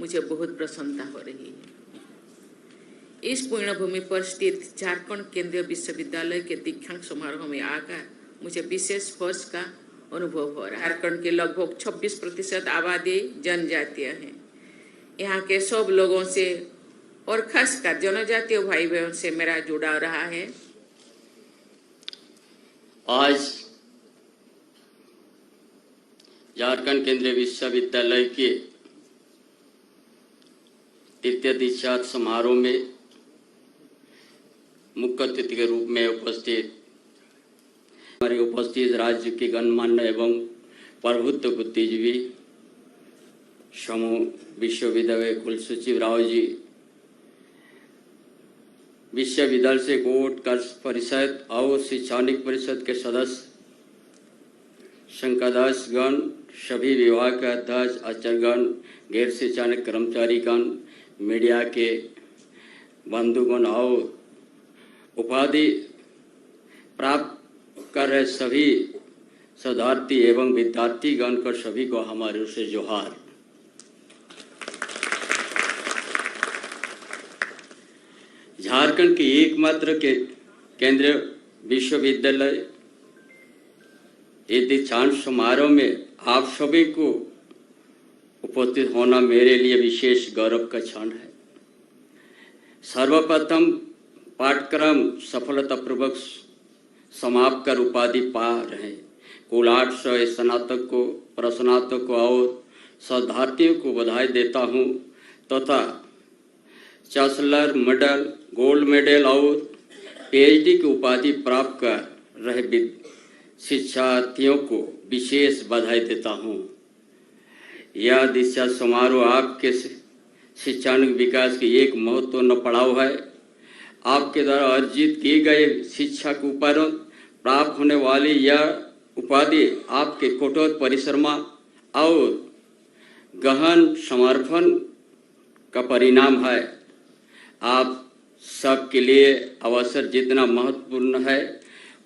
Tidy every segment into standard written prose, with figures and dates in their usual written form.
मुझे बहुत प्रसन्नता हो रही है। इस पुण्यभूमि पर स्थित झारखंड केंद्रीय विश्वविद्यालय के दीक्षांत समारोह में आकर मुझे विशेष हर्ष का अनुभव हो रहा है। झारखंड की लगभग 26% आबादी जनजातीय है। यहाँ के सब लोगों से और खासकर जनजातीय भाई बहनों से मेरा जुड़ाव रहा है। आज झारखंड केंद्रीय विश्वविद्यालय के तृतीय दीक्षांत समारोह में मुख्य अतिथि के रूप में उपस्थित राज्य के गणमान्य एवं प्रभुत्व बुद्धिजीवी समूह, विश्वविद्यालय कुल सचिव राव जी, विश्वविद्यालय से कोर्ट कार्य परिषद और शैक्षणिक परिषद के सदस्य, संकाध्यक्षगण, सभी विभाग के अध्यक्ष, आचार्यगण, गैर शैक्षणिक कर्मचारीगण, मीडिया के बंधुगण और उपाधि प्राप्त कर रहे सभी शोधार्थी एवं विद्यार्थीगण को सभी को हमारे ओर से जोहार। झारखंड के एकमात्र के केंद्रीय विश्वविद्यालय इस दीक्षांत समारोह में आप सभी को उपस्थित होना मेरे लिए विशेष गौरव का क्षण है। सर्वप्रथम पाठ्यक्रम सफलतापूर्वक समाप्त कर उपाधि पा रहे कुल 800 स्नातकों, प्रस्नातकों और शोधार्थियों को बधाई देता हूं तथा चांसलर मेडल, गोल्ड मेडल और पीएचडी की उपाधि प्राप्त कर रहे शिक्षार्थियों को विशेष बधाई देता हूं। यह दीक्षांत समारोह आपके शैक्षणिक विकास की एक महत्वपूर्ण पड़ाव है। आपके द्वारा अर्जित किए गए शिक्षा के ऊपर प्राप्त होने वाली यह उपाधि आपके कठोर परिश्रम और गहन समर्पण का परिणाम है। आप सबके लिए अवसर जितना महत्वपूर्ण है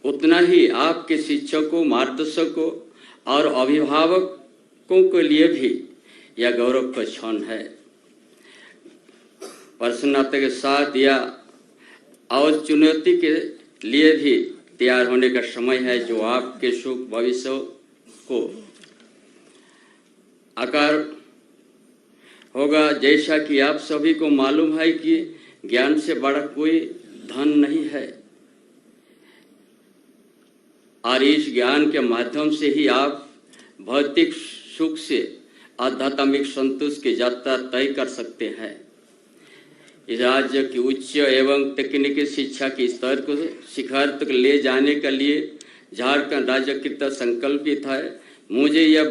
उतना ही आपके शिक्षकों, मार्गदर्शकों और अभिभावकों के लिए भी यह गौरव का क्षण है। प्रसन्नता के साथ यह और चुनौती के लिए भी तैयार होने का समय है जो आपके सुख भविष्य को आकार होगा। जैसा कि आप सभी को मालूम है कि ज्ञान से बड़ा कोई धन नहीं है और इस ज्ञान के माध्यम से ही आप भौतिक सुख से आध्यात्मिक संतोष की यात्रा तय कर सकते हैं। इस राज्य की उच्च एवं तकनीकी शिक्षा के स्तर को शिखर तक ले जाने के लिए झारखंड राज्य कृत संकल्पित है। मुझे यह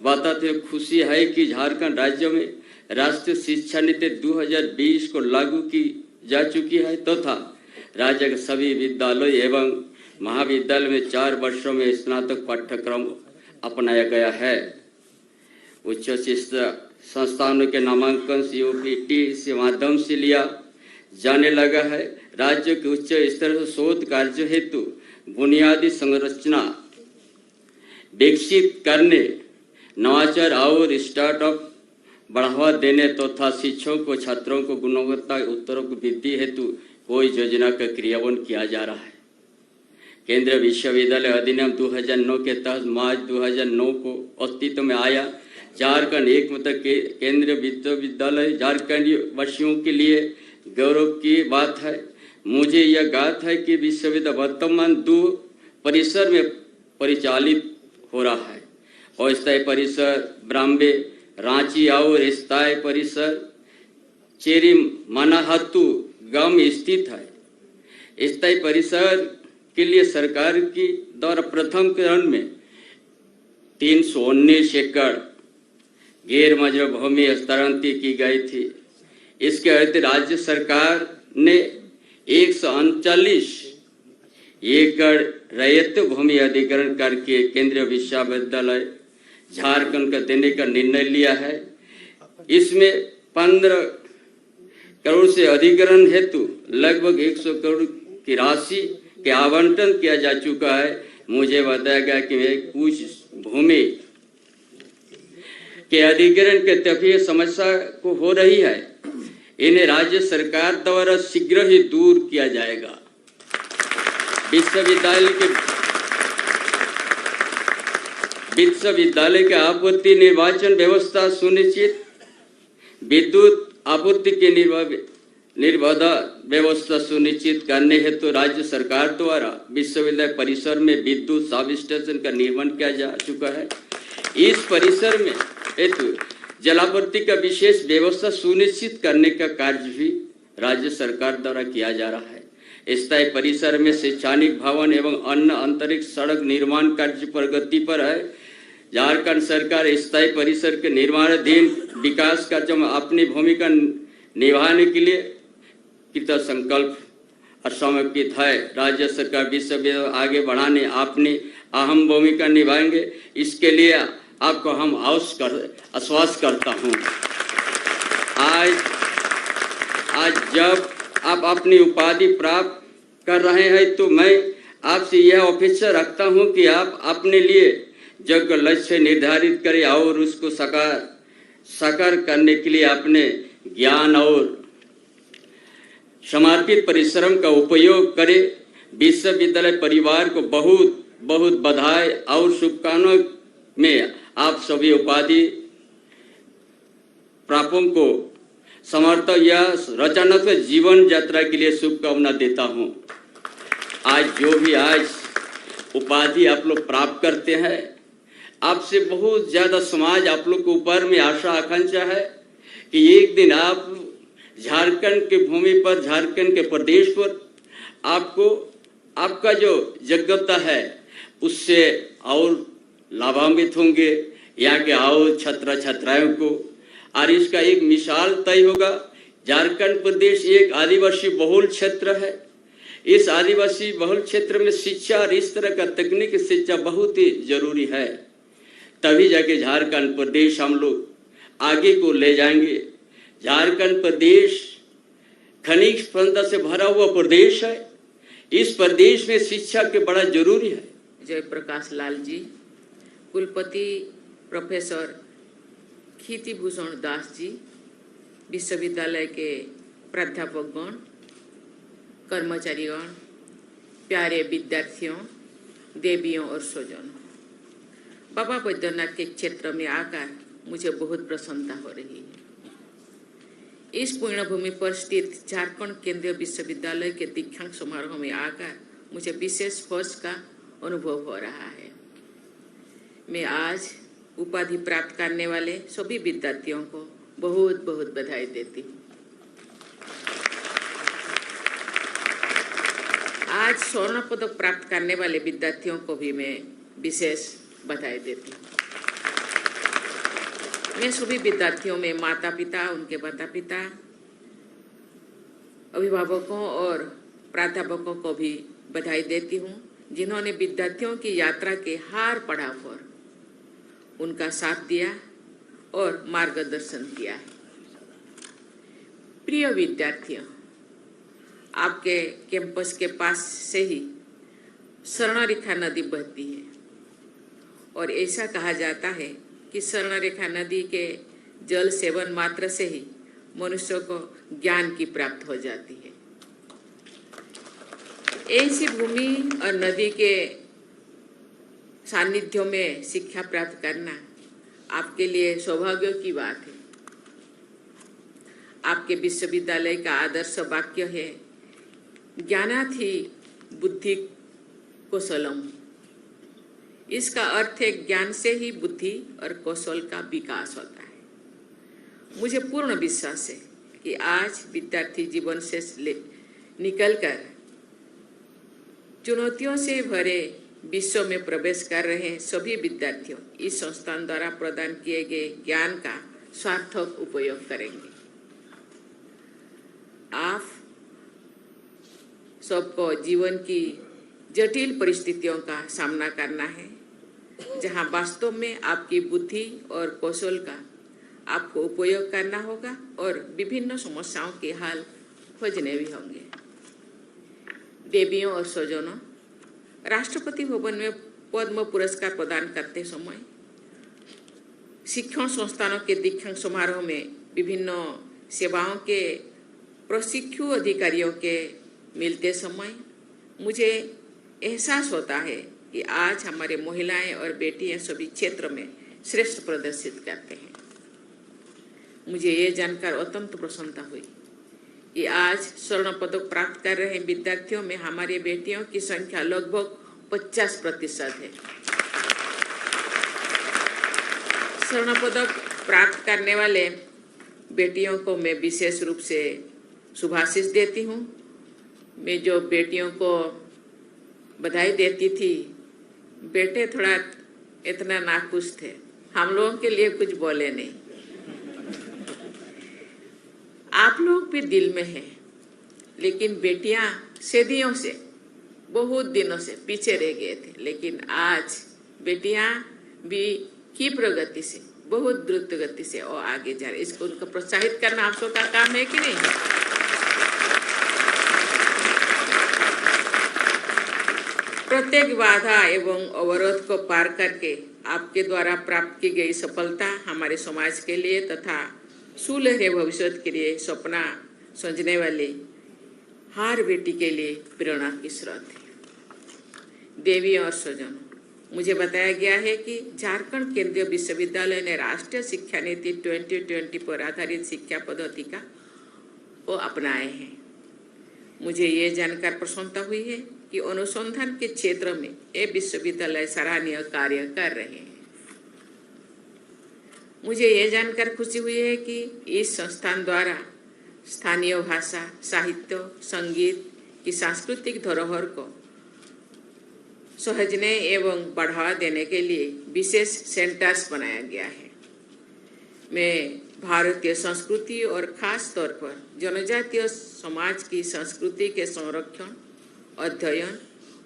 बताते हुए खुशी है कि झारखंड राज्य में राष्ट्रीय शिक्षा नीति 2020 को लागू की जा चुकी है तथा राज्य के सभी विद्यालय एवं महाविद्यालय में 4 वर्षों में स्नातक पाठ्यक्रम अपनाया गया है। उच्च शिक्षा संस्थानों के नामांकन COPT के माध्यम से लिया जाने लगा है। राज्य के उच्च स्तर से शोध कार्य हेतु बुनियादी संरचना विकसित करने, नवाचार और स्टार्टअप बढ़ावा देने तथा शिक्षकों को छात्रों को गुणवत्ता उत्तरों को वृद्धि हेतु कोई योजना का क्रियान्वयन किया जा रहा है। केंद्रीय विश्वविद्यालय अधिनियम 2009 के तहत मार्च 2009 को अस्तित्व में आया। झारखंड एकमात्र केंद्रीय विश्वविद्यालय झारखंड वासियों के लिए गौरव की बात है। मुझे यह ज्ञात है कि विश्वविद्यालय वर्तमान 2 परिसर में परिचालित हो रहा है। अस्थायी परिसर बॉम्बे, रांची और स्थायी परिसर चेरी मनाहातू गांव में स्थित है। स्थायी परिसर के लिए सरकार की द्वारा प्रथम चरण में 319 एकड़ गैर मंजूर भूमि हस्तांतरित की गई थी। इसके अतिरिक्त राज्य सरकार ने 139 एकड़ रैयत भूमि अधिग्रहण करके केंद्रीय विश्वविद्यालय झारखंड का देने का निर्णय लिया है। इसमें 15 करोड़ से अधिग्रहण हेतु लगभग 100 करोड़ की राशि के आवंटन किया जा चुका है। मुझे बताया गया कि कुछ भूमि के अधिग्रहण के तभी समस्या को हो रही है, इन्हें राज्य सरकार द्वारा शीघ्र ही दूर किया जाएगा। विश्वविद्यालय के आपूर्ति निर्वाचन व्यवस्था सुनिश्चित, विद्युत आपूर्ति की निर्बाध व्यवस्था सुनिश्चित करने हेतु तो राज्य सरकार द्वारा विश्वविद्यालय परिसर में विद्युत सब स्टेशन का निर्माण किया जा चुका है। इस परिसर में हेतु जलापूर्ति का विशेष व्यवस्था सुनिश्चित करने का कार्य भी राज्य सरकार द्वारा किया जा रहा है। स्थायी परिसर में शैक्षणिक भवन एवं अन्य अंतरिक्ष सड़क निर्माण कार्य प्रगति पर है। झारखंड सरकार स्थायी परिसर के निर्माणाधीन विकास कार्यों में अपनी भूमिका निभाने के लिए कृत संकल्प और समर्पित है। राज्य सरकार विश्वविद्यालय आगे बढ़ाने अपनी अहम भूमिका निभाएंगे, इसके लिए आपको हम आश्वस्त करता हूँ। आज जब आप अपनी उपाधि प्राप्त कर रहे हैं तो मैं आपसे यह अपेक्षा रखता हूँ कि आप अपने लिए योग्य लक्ष्य निर्धारित करें और उसको साकार करने के लिए अपने ज्ञान और समर्पित परिश्रम का उपयोग करें। विश्वविद्यालय परिवार को बहुत बहुत बधाई और शुभकामनाएं में आप सभी उपाधि प्रापकों को समर्थ या रचनात्मक जीवन यात्रा के लिए शुभकामना देता हूं। आज उपाधि आप लोग प्राप्त करते हैं, आपसे बहुत ज्यादा समाज आप लोग के ऊपर में आशा आकांक्षा है कि एक दिन आप झारखंड की भूमि पर, झारखंड के प्रदेश पर आपका जो योग्यता है उससे और लाभान्वित होंगे यहाँ के और छात्र छात्राओं को। और इसका एक मिसाल तय होगा। झारखंड प्रदेश एक आदिवासी बहुल क्षेत्र है। इस आदिवासी बहुल क्षेत्र में शिक्षा और इस तरह का तकनीकी शिक्षा बहुत ही जरूरी है, तभी जाके झारखंड प्रदेश हम लोग आगे को ले जाएंगे। झारखंड प्रदेश खनिज संपदा से भरा हुआ प्रदेश है। इस प्रदेश में शिक्षा के बड़ा जरूरी है। जयप्रकाश लाल जी, कुलपति प्रोफेसर खीतिभूषण दास जी, विश्वविद्यालय के प्राध्यापकगण, कर्मचारीगण, प्यारे विद्यार्थियों, देवियों और स्वजनों, बाबा बैद्यनाथ के क्षेत्र में आकर मुझे बहुत प्रसन्नता हो रही है। इस पुण्यभूमि पर स्थित झारखंड केंद्रीय विश्वविद्यालय के दीक्षांत समारोह में आकर मुझे विशेष हर्ष का अनुभव हो रहा है। मैं आज उपाधि प्राप्त करने वाले सभी विद्यार्थियों को बहुत बहुत बधाई देती हूँ। आज स्वर्ण पदक प्राप्त करने वाले विद्यार्थियों को भी मैं विशेष बधाई देती हूँ। मैं सभी विद्यार्थियों में माता पिता, उनके माता पिता, अभिभावकों और प्राध्यापकों को भी बधाई देती हूँ, जिन्होंने विद्यार्थियों की यात्रा के हर पड़ाव पर उनका साथ दिया और मार्गदर्शन किया है। प्रिय विद्यार्थियों, आपके कैंपस के पास से ही स्वर्णरेखा नदी बहती है और ऐसा कहा जाता है कि स्वर्णरेखा नदी के जल सेवन मात्र से ही मनुष्य को ज्ञान की प्राप्त हो जाती है। ऐसी भूमि और नदी के सानिध्य में शिक्षा प्राप्त करना आपके लिए सौभाग्य की बात है। आपके विश्वविद्यालय का आदर्श वाक्य है, ज्ञानात् हि बुद्धि कौशलम। इसका अर्थ है ज्ञान से ही बुद्धि और कौशल का विकास होता है। मुझे पूर्ण विश्वास है कि आज विद्यार्थी जीवन से निकलकर चुनौतियों से भरे विश्व में प्रवेश कर रहे सभी विद्यार्थियों इस संस्थान द्वारा प्रदान किए गए ज्ञान का सार्थक उपयोग करेंगे। आप सबको जीवन की जटिल परिस्थितियों का सामना करना है, जहां वास्तव में आपकी बुद्धि और कौशल का आपको उपयोग करना होगा और विभिन्न समस्याओं के हल खोजने भी होंगे। देवियों और स्वजनों, राष्ट्रपति भवन में पद्म पुरस्कार प्रदान करते समय शिक्षण संस्थानों के दीक्षांत समारोह में विभिन्न सेवाओं के प्रशिक्षु अधिकारियों के मिलते समय मुझे एहसास होता है कि आज हमारे महिलाएं और बेटियां सभी क्षेत्र में श्रेष्ठ प्रदर्शित करते हैं। मुझे ये जानकर अत्यंत प्रसन्नता हुई कि आज स्वर्ण पदक प्राप्त कर रहे विद्यार्थियों में हमारी बेटियों की संख्या लगभग 50% है। स्वर्ण पदक प्राप्त करने वाले बेटियों को मैं विशेष रूप से शुभाशीष देती हूँ। मैं जो बेटियों को बधाई देती थी, बेटे थोड़ा इतना नाखुश थे, हम लोगों के लिए कुछ बोले नहीं। आप लोग भी दिल में हैं, लेकिन बेटियां सदियों से, बहुत दिनों से पीछे रह गए थे, लेकिन आज बेटियां भी की प्रगति से, बहुत द्रुत गति से और आगे जा रही। इसको उनको प्रोत्साहित करना आप सबका काम है कि नहीं? प्रत्येक बाधा एवं अवरोध को पार करके आपके द्वारा प्राप्त की गई सफलता हमारे समाज के लिए तथा सुनहरे भविष्य के लिए सपना समझने वाली हर बेटी के लिए प्रेरणा की स्रोत है। देवी और स्वजन, मुझे बताया गया है कि झारखंड केंद्रीय विश्वविद्यालय ने राष्ट्रीय शिक्षा नीति 2020 पर आधारित शिक्षा पद्धति को अपनाए हैं। मुझे ये जानकर प्रसन्नता हुई है कि अनुसंधान के क्षेत्र में ये विश्वविद्यालय सराहनीय कार्य कर रहे हैं। मुझे ये जानकर खुशी हुई है कि इस संस्थान द्वारा स्थानीय भाषा, साहित्य, संगीत की सांस्कृतिक धरोहर को सहेजने एवं बढ़ावा देने के लिए विशेष सेंटर्स बनाया गया है। मैं भारतीय संस्कृति और खास तौर पर जनजातीय समाज की संस्कृति के संरक्षण, अध्ययन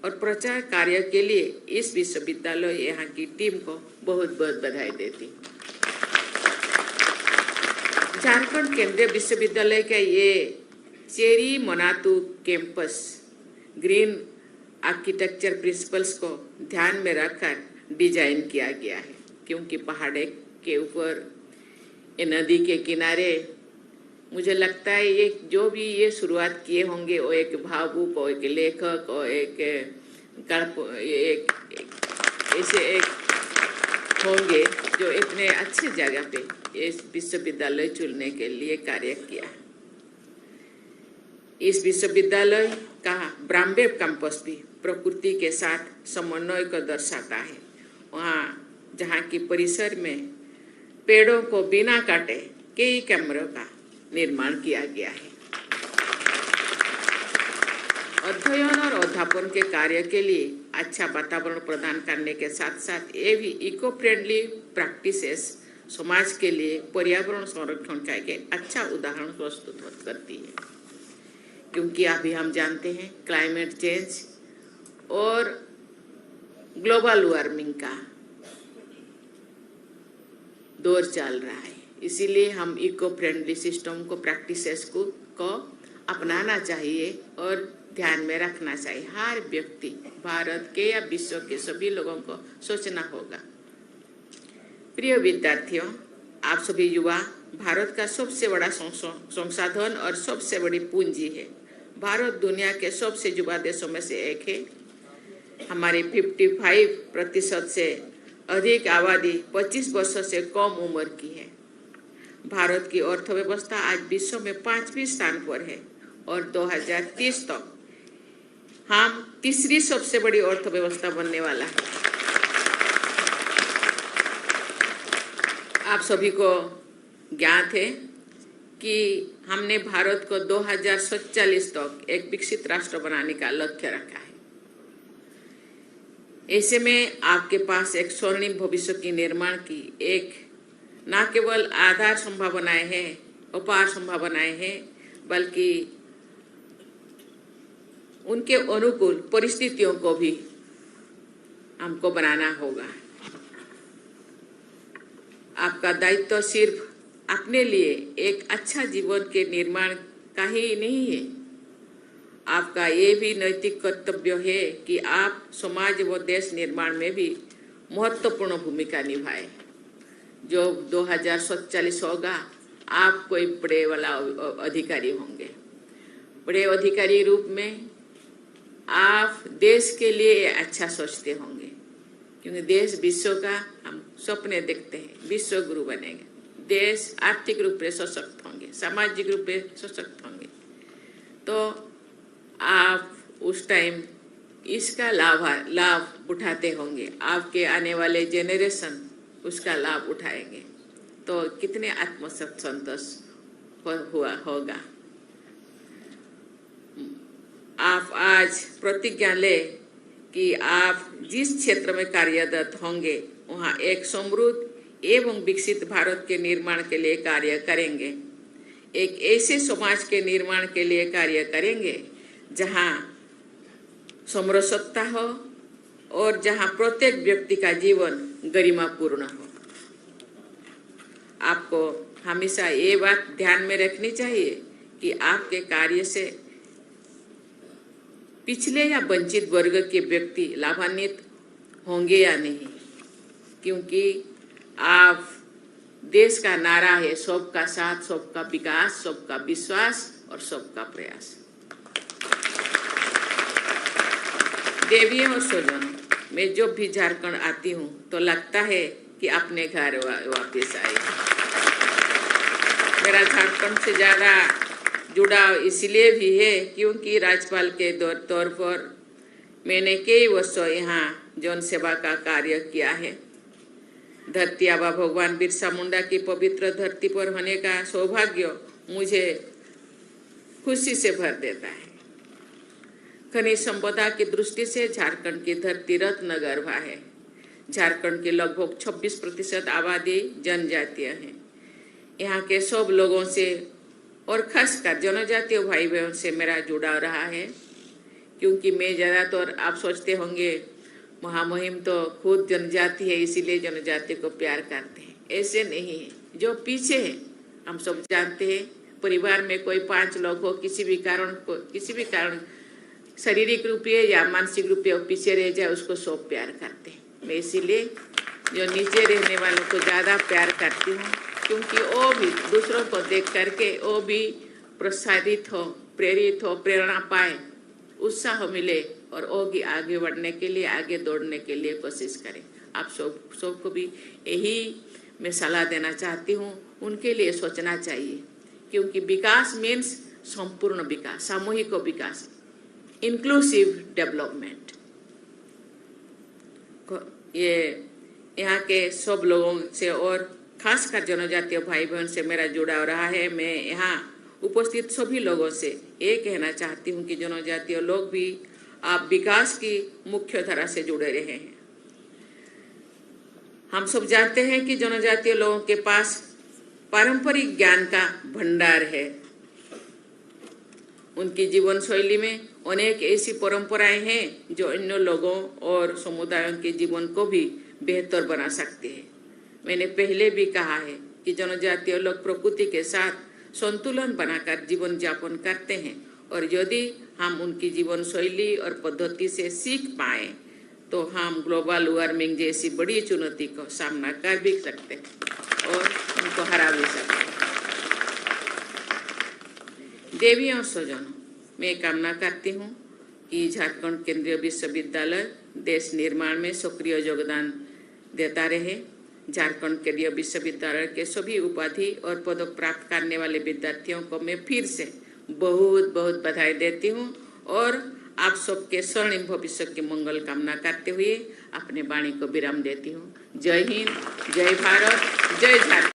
और प्रचार कार्य के लिए इस विश्वविद्यालय यहाँ की टीम को बहुत बहुत बधाई देती हूँ। झारखंड केंद्रीय विश्वविद्यालय का ये cherry Manatu campus green architecture principles को ध्यान में रखकर डिजाइन किया गया है, क्योंकि पहाड़ के ऊपर ये नदी के किनारे मुझे लगता है ये जो भी ये शुरुआत किए होंगे वो एक भावुक और एक लेखक और एक ऐसे एक होंगे जो इतने अच्छे जगह पे इस विश्वविद्यालय चुनने के लिए कार्य किया। इस विश्वविद्यालय का ब्राह्मणेव कैंपस भी प्रकृति के साथ समन्वय को दर्शाता है। वहाँ जहाँ की परिसर में पेड़ों को बिना काटे कई कमरों का निर्माण किया गया है। अध्ययन और अध्यापन के कार्य के लिए अच्छा वातावरण प्रदान करने के साथ साथ ये भी इको फ्रेंडली प्रैक्टिसेस समाज के लिए पर्यावरण संरक्षण का एक अच्छा उदाहरण प्रस्तुत करती है, क्योंकि अभी हम जानते हैं क्लाइमेट चेंज और ग्लोबल वार्मिंग का दौर चल रहा है। इसीलिए हम इको फ्रेंडली सिस्टम को प्रैक्टिसेस को अपनाना चाहिए और ध्यान में रखना चाहिए। हर व्यक्ति, भारत के या विश्व के सभी लोगों को सोचना होगा। प्रिय विद्यार्थियों, आप सभी युवा भारत का सबसे बड़ा संसाधन और सबसे बड़ी पूंजी है। भारत दुनिया के सबसे युवा देशों में से एक है। हमारी 55% से अधिक आबादी 25 वर्षों से कम उम्र की है। भारत की अर्थव्यवस्था आज विश्व में 5वें स्थान पर है और 2030 तक हम तीसरी सबसे बड़ी अर्थव्यवस्था बनने वाला है। आप सभी को ज्ञात है कि हमने भारत को 2047 तक एक विकसित राष्ट्र बनाने का लक्ष्य रखा है। ऐसे में आपके पास एक स्वर्णिम भविष्य की निर्माण की एक न केवल आधार संभावनाएं हैं, अपार संभावनाएं हैं, बल्कि उनके अनुकूल परिस्थितियों को भी हमको बनाना होगा। आपका दायित्व सिर्फ अपने लिए एक अच्छा जीवन के निर्माण का ही नहीं है, आपका ये भी नैतिक कर्तव्य है कि आप समाज व देश निर्माण में भी महत्वपूर्ण भूमिका निभाएं। जो 2047 होगा, आप कोई बड़े वाला अधिकारी होंगे। बड़े अधिकारी रूप में आप देश के लिए अच्छा सोचते होंगे, क्योंकि देश विश्व का हम सपने देखते हैं, विश्व गुरु बनेंगे। देश आर्थिक रूप से सशक्त होंगे, सामाजिक रूप से सशक्त होंगे, तो आप उस टाइम इसका लाभ उठाते होंगे। आपके आने वाले जेनरेशन उसका लाभ उठाएंगे, तो कितने आत्मसंतोष हुआ होगा। आप आज प्रतिज्ञा ले कि आप जिस क्षेत्र में कार्यरत होंगे वहाँ एक समृद्ध एवं विकसित भारत के निर्माण के लिए कार्य करेंगे। एक ऐसे समाज के निर्माण के लिए कार्य करेंगे जहाँ समरसता हो और जहाँ प्रत्येक व्यक्ति का जीवन गरिमापूर्ण हो। आपको हमेशा ये बात ध्यान में रखनी चाहिए कि आपके कार्य से पिछले या वंचित वर्ग के व्यक्ति लाभान्वित होंगे या नहीं, क्योंकि आप देश का नारा है सबका साथ, सबका विकास, सबका विश्वास और सबका प्रयास। देवियों और स्वजनों, मैं जब भी झारखंड आती हूँ तो लगता है कि अपने घर वापस आई। मेरा झारखंड से ज़्यादा जुड़ाव इसलिए भी है क्योंकि राज्यपाल के तौर पर मैंने कई वर्षों यहाँ जन सेवा का कार्य किया है। धरती आबा भगवान बिरसा मुंडा की पवित्र धरती पर होने का सौभाग्य मुझे खुशी से भर देता है। खनिज संपदा की दृष्टि से झारखंड की धरती रत्न गर्भा है। झारखंड की लगभग 26% आबादी जनजातीय है। यहाँ के सब लोगों से और खासकर जनजातीय भाई बहन से मेरा जुड़ाव रहा है, क्योंकि मैं ज़्यादातर आप सोचते होंगे महामहिम तो खुद जनजाति है इसीलिए जनजाति को प्यार करते हैं। ऐसे नहीं है, जो पीछे है हम सब जानते हैं। परिवार में कोई 5 लोग हो, किसी भी कारण शारीरिक रूप से या मानसिक रूप से पीछे रह जाए उसको सब प्यार करते हैं। मैं इसीलिए जो नीचे रहने वालों को ज़्यादा प्यार करती हूँ, क्योंकि वो भी दूसरों को देख करके वो भी प्रोत्साहित हो, प्रेरित हो, प्रेरणा पाए, उत्साह मिले और वो भी आगे बढ़ने के लिए, आगे दौड़ने के लिए कोशिश करें। आप सबको भी यही मैं सलाह देना चाहती हूँ, उनके लिए सोचना चाहिए, क्योंकि विकास मीन्स संपूर्ण विकास, सामूहिक विकास, इंक्लूसिव डेवलपमेंट। ये यहाँ के सब लोगों से और खासकर जनजातीय भाई बहन से मेरा जुड़ाव रहा है। मैं यहाँ उपस्थित सभी लोगों से ये कहना चाहती हूँ कि जनजातीय लोग भी आप विकास की मुख्य धारा से जुड़े रहे हैं। हम सब जानते हैं कि जनजातीय लोगों के पास पारंपरिक ज्ञान का भंडार है। उनकी जीवन शैली में अनेक ऐसी परंपराएं हैं जो अन्य लोगों और समुदायों के जीवन को भी बेहतर बना सकते हैं। मैंने पहले भी कहा है कि जनजातीय लोग प्रकृति के साथ संतुलन बनाकर जीवन यापन करते हैं, और यदि हम उनकी जीवन शैली और पद्धति से सीख पाए तो हम ग्लोबल वार्मिंग जैसी बड़ी चुनौती को सामना कर भी सकते हैं और उनको हरा भी सकते हैं। देवी और स्वजनों, मैं कामना करती हूँ कि झारखंड केंद्रीय विश्वविद्यालय देश निर्माण में सक्रिय योगदान देता रहे। झारखंड केंद्रीय विश्वविद्यालय के सभी उपाधि और पदक प्राप्त करने वाले विद्यार्थियों को मैं फिर से बहुत बहुत बधाई देती हूँ और आप सबके स्वर्णिम भविष्य की मंगल कामना करते हुए अपने वाणी को विराम देती हूँ। जय हिंद, जय भारत, जय झारखंड।